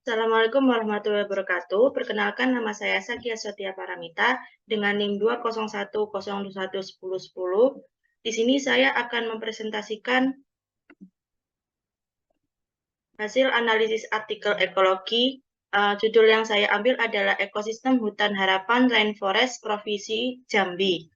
Assalamualaikum warahmatullahi wabarakatuh. Perkenalkan nama saya Sakia Setia Paramita dengan NIM 201011010. Di sini saya akan mempresentasikan hasil analisis artikel ekologi. Judul yang saya ambil adalah Ekosistem Hutan Harapan Rainforest Provinsi Jambi.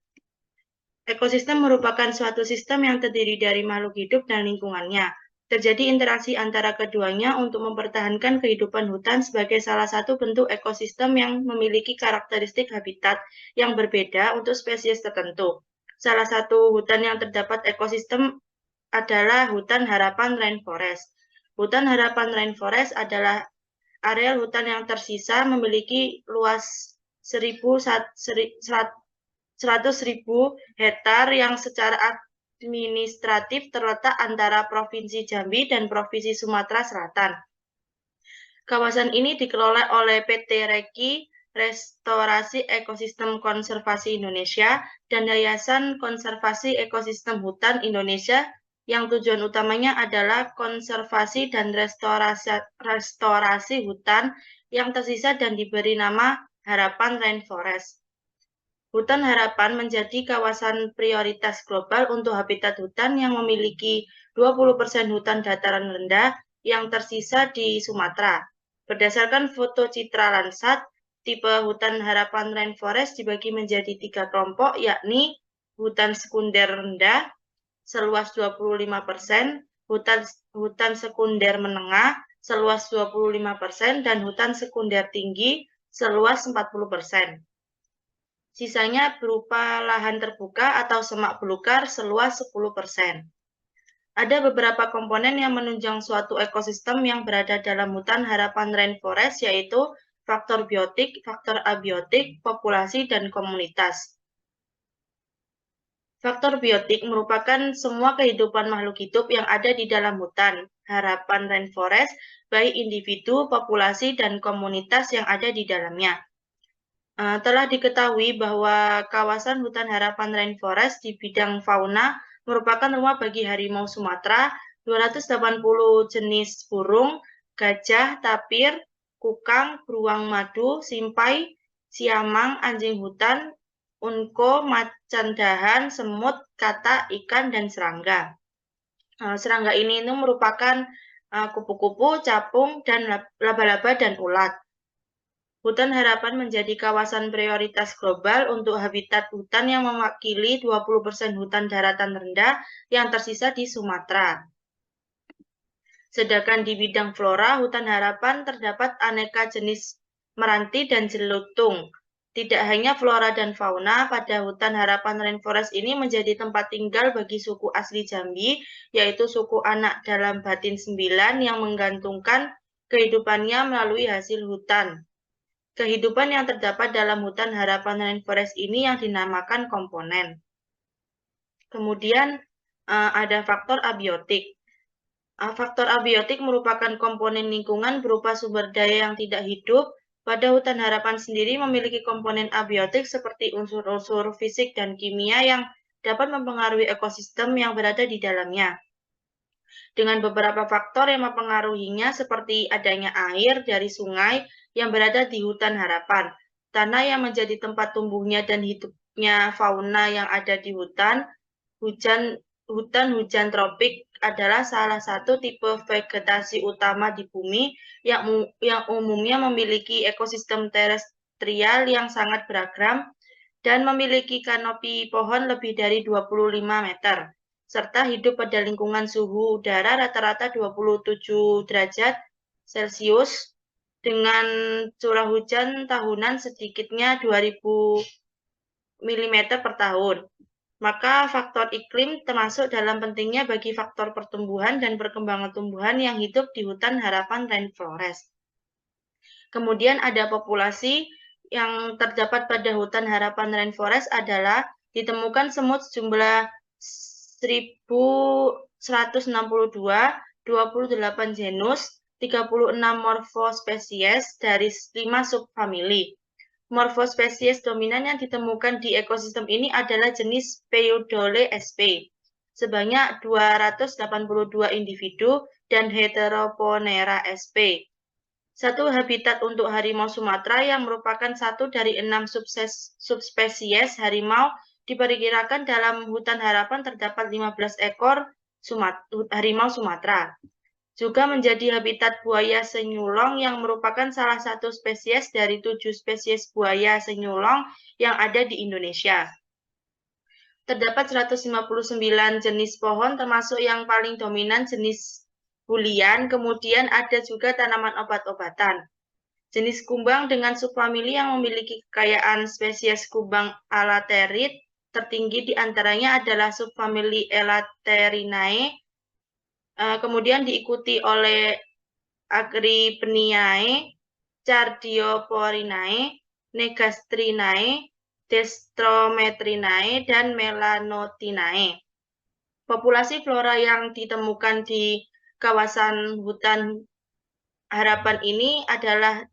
Ekosistem merupakan suatu sistem yang terdiri dari makhluk hidup dan lingkungannya. Terjadi interaksi antara keduanya untuk mempertahankan kehidupan hutan sebagai salah satu bentuk ekosistem yang memiliki karakteristik habitat yang berbeda untuk spesies tertentu. Salah satu hutan yang terdapat ekosistem adalah hutan harapan rainforest. Hutan harapan rainforest adalah areal hutan yang tersisa memiliki luas 100.000 hektar yang secara administratif terletak antara Provinsi Jambi dan Provinsi Sumatera Selatan. Kawasan ini dikelola oleh PT Reki Restorasi Ekosistem Konservasi Indonesia dan Yayasan Konservasi Ekosistem Hutan Indonesia yang tujuan utamanya adalah konservasi dan restorasi hutan yang tersisa dan diberi nama Harapan Rainforest. Hutan Harapan menjadi kawasan prioritas global untuk habitat hutan yang memiliki 20% hutan dataran rendah yang tersisa di Sumatera. Berdasarkan foto citra Landsat, tipe hutan harapan rainforest dibagi menjadi 3 kelompok, yakni hutan sekunder rendah seluas 25%, hutan sekunder menengah seluas 25%, dan hutan sekunder tinggi seluas 40%. Sisanya berupa lahan terbuka atau semak belukar seluas 10%. Ada beberapa komponen yang menunjang suatu ekosistem yang berada dalam hutan harapan rainforest, yaitu faktor biotik, faktor abiotik, populasi, dan komunitas. Faktor biotik merupakan semua kehidupan makhluk hidup yang ada di dalam hutan harapan rainforest, baik individu, populasi, dan komunitas yang ada di dalamnya. Telah diketahui bahwa kawasan hutan harapan rainforest di bidang fauna merupakan rumah bagi harimau Sumatera, 280 jenis burung, gajah, tapir, kukang, beruang madu, simpai, siamang, anjing hutan, unko, macan dahan, semut, katak, ikan, dan serangga. Serangga ini merupakan kupu-kupu, capung, dan laba-laba dan ulat. Hutan harapan menjadi kawasan prioritas global untuk habitat hutan yang mewakili 20% hutan daratan rendah yang tersisa di Sumatera. Sedangkan di bidang flora, hutan harapan terdapat aneka jenis meranti dan jelutung. Tidak hanya flora dan fauna, pada hutan harapan rainforest ini menjadi tempat tinggal bagi suku asli Jambi, yaitu suku anak dalam batin 9 yang menggantungkan kehidupannya melalui hasil hutan. Kehidupan yang terdapat dalam hutan harapan rainforest ini yang dinamakan komponen. Kemudian ada faktor abiotik. Faktor abiotik merupakan komponen lingkungan berupa sumber daya yang tidak hidup. Pada hutan harapan sendiri memiliki komponen abiotik seperti unsur-unsur fisik dan kimia yang dapat mempengaruhi ekosistem yang berada di dalamnya. Dengan beberapa faktor yang mempengaruhinya seperti adanya air dari sungai yang berada di hutan harapan, tanah yang menjadi tempat tumbuhnya dan hidupnya fauna yang ada di hutan, hutan hujan tropik adalah salah satu tipe vegetasi utama di bumi yang umumnya memiliki ekosistem terestrial yang sangat beragam dan memiliki kanopi pohon lebih dari 25 meter, serta hidup pada lingkungan suhu udara rata-rata 27 derajat Celcius dengan curah hujan tahunan sedikitnya 2000 mm per tahun. Maka faktor iklim termasuk dalam pentingnya bagi faktor pertumbuhan dan perkembangan tumbuhan yang hidup di hutan harapan rainforest. Kemudian ada populasi yang terdapat pada hutan harapan rainforest adalah ditemukan semut sejumlah 1.162, 28 genus, 36 morfospesies dari 5 subfamili. Morfospesies dominan yang ditemukan di ekosistem ini adalah jenis Pheidole sp. sebanyak 282 individu dan Heteroponera sp. Satu habitat untuk harimau Sumatera yang merupakan satu dari 6 subspesies harimau diperkirakan dalam hutan harapan terdapat 15 ekor harimau Sumatera. Juga menjadi habitat buaya senyulong yang merupakan salah satu spesies dari 7 spesies buaya senyulong yang ada di Indonesia. Terdapat 159 jenis pohon termasuk yang paling dominan jenis hulian, kemudian ada juga tanaman obat-obatan. Jenis kumbang dengan subfamili yang memiliki kekayaan spesies kumbang Elaterid tertinggi di antaranya adalah subfamili Elaterinae, kemudian diikuti oleh Agrippiniae, Cardioporinae, Negastrinae, Destrometrinae, dan Melanotinae. Populasi flora yang ditemukan di kawasan hutan harapan ini adalah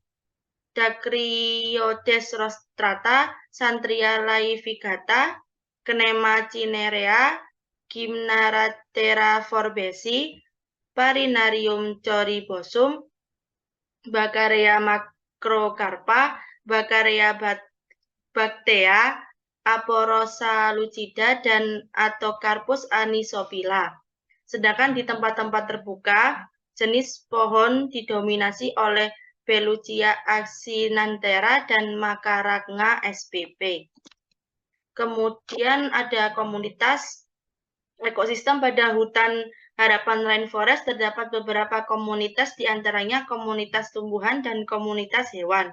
Dacryodes rostrata, Santria laevigata, Cnema cinerea, Gymnaraptera forbesi, Parinarium corybosum, Baccaria macrocarpa, Baccaria bactea, Aporosa lucida, dan Atocarpus anisophylla. Sedangkan di tempat-tempat terbuka, jenis pohon didominasi oleh Bellucia accinanthera dan Macaragna spp. Kemudian ada komunitas ekosistem pada hutan harapan rainforest terdapat beberapa komunitas, diantaranya komunitas tumbuhan dan komunitas hewan.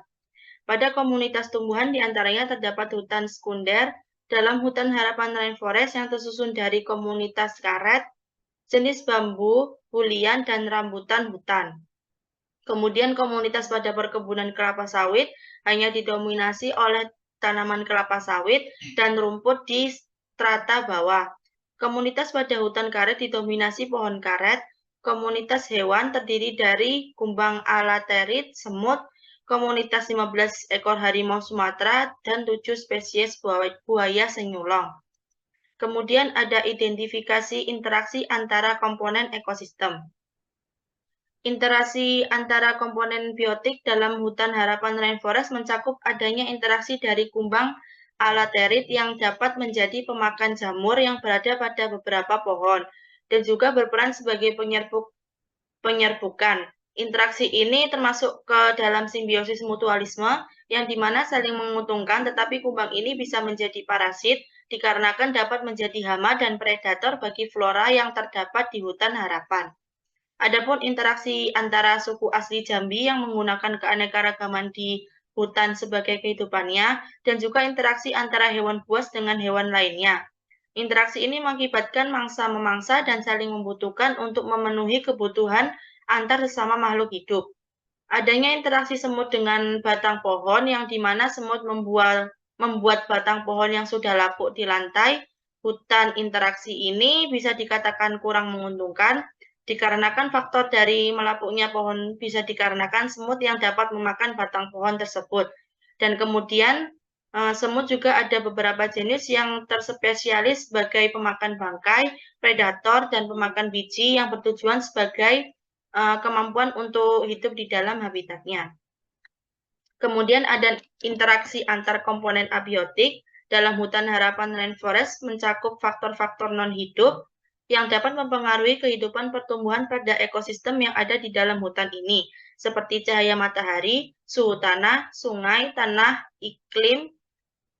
Pada komunitas tumbuhan diantaranya terdapat hutan sekunder dalam hutan harapan rainforest yang tersusun dari komunitas karet, jenis bambu, hulian, dan rambutan hutan. Kemudian komunitas pada perkebunan kelapa sawit hanya didominasi oleh tanaman kelapa sawit dan rumput di strata bawah. Komunitas pada hutan karet didominasi pohon karet. Komunitas hewan terdiri dari kumbang Elaterid, semut, komunitas 15 ekor harimau Sumatera, dan 7 spesies buaya senyulong. Kemudian ada identifikasi interaksi antara komponen ekosistem. Interaksi antara komponen biotik dalam hutan harapan rainforest mencakup adanya interaksi dari kumbang Elaterid yang dapat menjadi pemakan jamur yang berada pada beberapa pohon dan juga berperan sebagai penyerbukan. Interaksi ini termasuk ke dalam simbiosis mutualisme yang dimana saling menguntungkan, tetapi kumbang ini bisa menjadi parasit dikarenakan dapat menjadi hama dan predator bagi flora yang terdapat di hutan harapan. Adapun interaksi antara suku asli Jambi yang menggunakan keanekaragaman di hutan sebagai kehidupannya, dan juga interaksi antara hewan buas dengan hewan lainnya. Interaksi ini mengakibatkan mangsa-memangsa dan saling membutuhkan untuk memenuhi kebutuhan antar sesama makhluk hidup. Adanya interaksi semut dengan batang pohon yang dimana semut membuat batang pohon yang sudah lapuk di lantai. Hutan interaksi ini bisa dikatakan kurang menguntungkan, dikarenakan faktor dari melapuknya pohon bisa dikarenakan semut yang dapat memakan batang pohon tersebut. Dan kemudian semut juga ada beberapa jenis yang terspesialis sebagai pemakan bangkai, predator, dan pemakan biji yang bertujuan sebagai kemampuan untuk hidup di dalam habitatnya. Kemudian ada interaksi antar komponen abiotik dalam hutan harapan rainforest mencakup faktor-faktor non-hidup yang dapat mempengaruhi kehidupan pertumbuhan pada ekosistem yang ada di dalam hutan ini, seperti cahaya matahari, suhu tanah, sungai, tanah, iklim.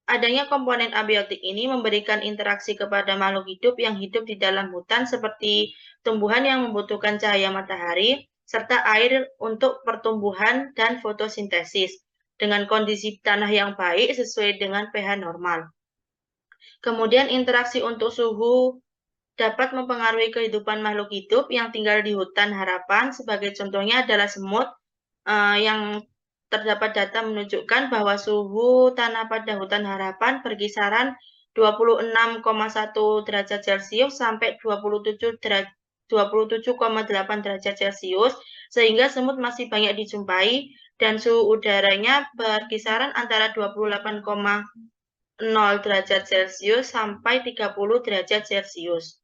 Adanya komponen abiotik ini memberikan interaksi kepada makhluk hidup yang hidup di dalam hutan seperti tumbuhan yang membutuhkan cahaya matahari, serta air untuk pertumbuhan dan fotosintesis, dengan kondisi tanah yang baik sesuai dengan pH normal. Kemudian interaksi untuk suhu dapat mempengaruhi kehidupan makhluk hidup yang tinggal di hutan harapan. Sebagai contohnya adalah semut yang terdapat data menunjukkan bahwa suhu tanah pada hutan harapan berkisaran 26,1 derajat Celcius sampai 27,8 derajat Celcius, sehingga semut masih banyak dijumpai dan suhu udaranya berkisaran antara 28,0 derajat Celcius sampai 30 derajat Celcius.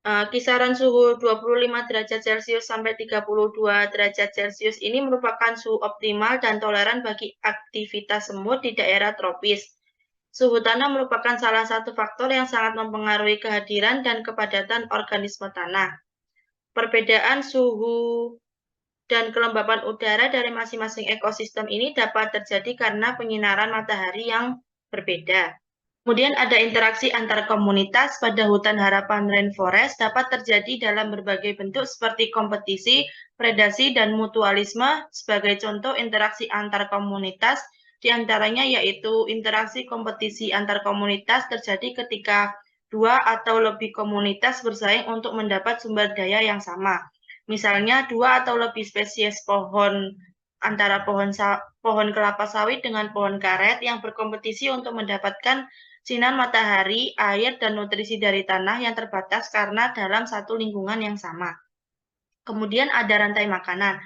Kisaran suhu 25 derajat Celcius sampai 32 derajat Celcius ini merupakan suhu optimal dan toleran bagi aktivitas semut di daerah tropis. Suhu tanah merupakan salah satu faktor yang sangat mempengaruhi kehadiran dan kepadatan organisme tanah. Perbedaan suhu dan kelembapan udara dari masing-masing ekosistem ini dapat terjadi karena penyinaran matahari yang berbeda. Kemudian ada interaksi antar komunitas pada hutan harapan rainforest dapat terjadi dalam berbagai bentuk seperti kompetisi, predasi, dan mutualisme. Sebagai contoh interaksi antar komunitas, diantaranya yaitu interaksi kompetisi antar komunitas terjadi ketika dua atau lebih komunitas bersaing untuk mendapat sumber daya yang sama. Misalnya, dua atau lebih spesies pohon antara pohon kelapa sawit dengan pohon karet yang berkompetisi untuk mendapatkan sinar matahari, air, dan nutrisi dari tanah yang terbatas karena dalam satu lingkungan yang sama. Kemudian ada rantai makanan.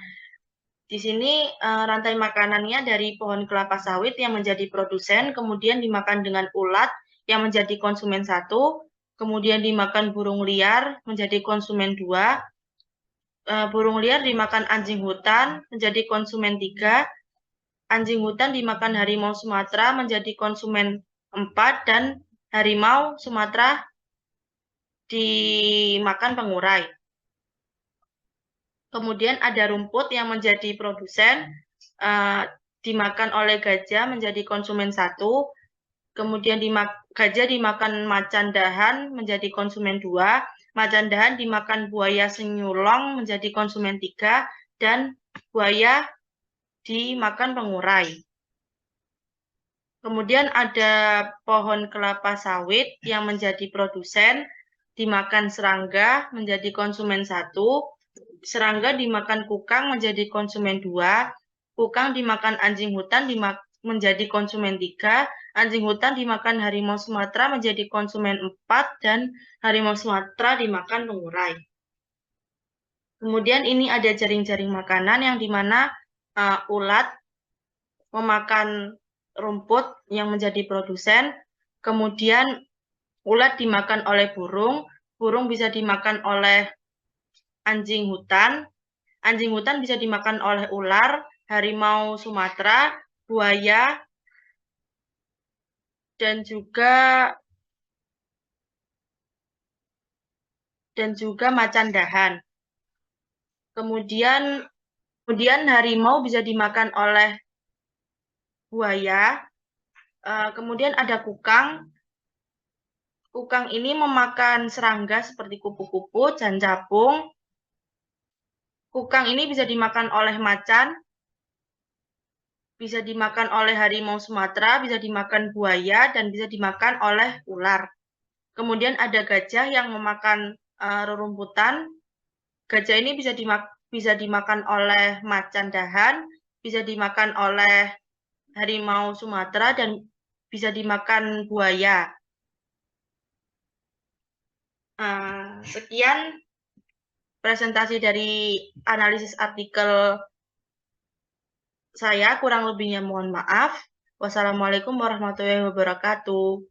Di sini rantai makanannya dari pohon kelapa sawit yang menjadi produsen, kemudian dimakan dengan ulat yang menjadi konsumen 1, kemudian dimakan burung liar menjadi konsumen 2, burung liar dimakan anjing hutan menjadi konsumen 3, anjing hutan dimakan harimau Sumatera menjadi konsumen 4, dan harimau Sumatera dimakan pengurai. Kemudian ada rumput yang menjadi produsen, dimakan oleh gajah menjadi konsumen 1, kemudian gajah dimakan macan dahan menjadi konsumen 2, macan dahan dimakan buaya senyulong menjadi konsumen 3, dan buaya dimakan pengurai. Kemudian ada pohon kelapa sawit yang menjadi produsen, dimakan serangga menjadi konsumen 1, serangga dimakan kukang menjadi konsumen 2, kukang dimakan anjing hutan menjadi konsumen 3, anjing hutan dimakan harimau Sumatera menjadi konsumen 4, dan harimau Sumatera dimakan pengurai. Kemudian ini ada jaring-jaring makanan yang dimana ulat memakan rumput yang menjadi produsen, kemudian ulat dimakan oleh burung, burung bisa dimakan oleh anjing hutan bisa dimakan oleh ular, harimau Sumatera, buaya, dan juga macan dahan. Kemudian harimau bisa dimakan oleh buaya. Kemudian ada kukang. Kukang ini memakan serangga seperti kupu-kupu dan capung. Kukang ini bisa dimakan oleh macan, bisa dimakan oleh harimau Sumatera, bisa dimakan buaya, dan bisa dimakan oleh ular. Kemudian ada gajah yang memakan rerumputan. Gajah ini bisa dimakan oleh macan dahan, bisa dimakan oleh harimau Sumatera, dan bisa dimakan buaya. Sekian presentasi dari analisis artikel saya, kurang lebihnya mohon maaf. Wassalamualaikum warahmatullahi wabarakatuh.